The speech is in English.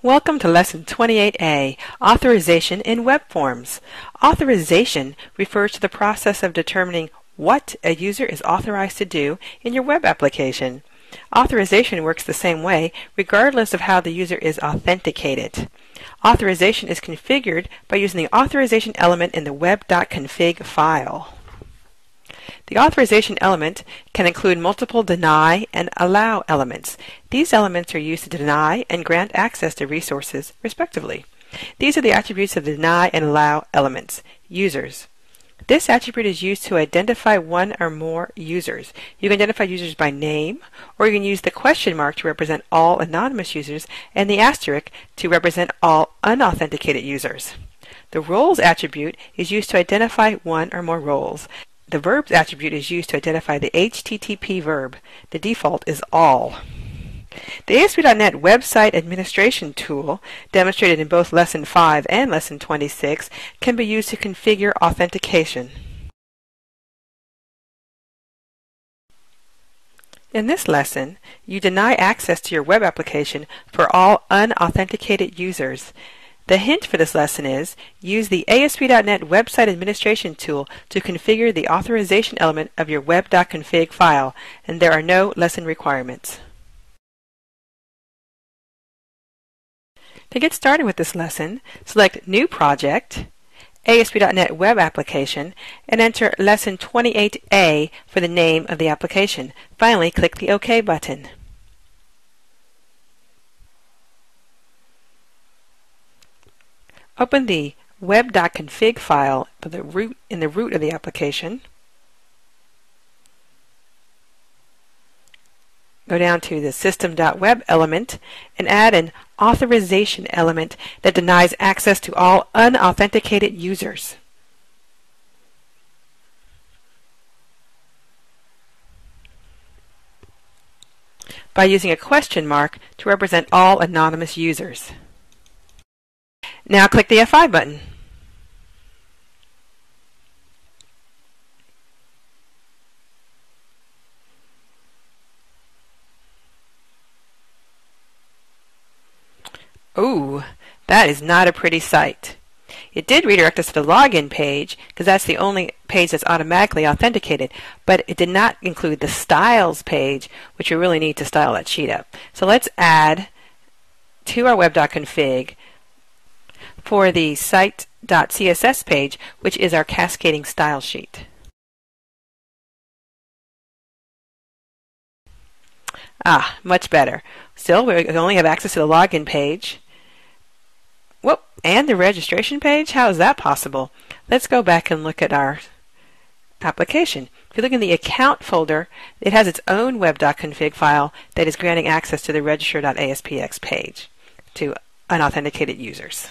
Welcome to Lesson 28A, Authorization in Web Forms. Authorization refers to the process of determining what a user is authorized to do in your web application. Authorization works the same way regardless of how the user is authenticated. Authorization is configured by using the authorization element in the web.config file. The authorization element can include multiple deny and allow elements. These elements are used to deny and grant access to resources, respectively. These are the attributes of the deny and allow elements. Users. This attribute is used to identify one or more users. You can identify users by name, or you can use the question mark to represent all anonymous users and the asterisk to represent all unauthenticated users. The roles attribute is used to identify one or more roles. The verbs attribute is used to identify the HTTP verb. The default is all. The ASP.NET Website Administration tool, demonstrated in both Lesson 5 and Lesson 26, can be used to configure authentication. In this lesson, you deny access to your web application for all unauthenticated users. The hint for this lesson is, use the ASP.NET Website Administration tool to configure the authorization element of your web.config file, and there are no lesson requirements. To get started with this lesson, select New Project, ASP.NET Web Application, and enter Lesson 28A for the name of the application. Finally, click the OK button. Open the web.config file in the root of the application. Go down to the system.web element and add an authorization element that denies access to all unauthenticated users. By using a question mark to represent all anonymous users. Now click the F5 button. Ooh, that is not a pretty sight. It did redirect us to the login page because that's the only page that's automatically authenticated, but it did not include the styles page, which we really need to style that sheet up. So let's add to our web.config for the site.css page, which is our cascading style sheet. Ah, much better. Still, we only have access to the login page. Whoop, and the registration page? How is that possible? Let's go back and look at our application. If you look in the account folder, it has its own web.config file that is granting access to the register.aspx page to unauthenticated users.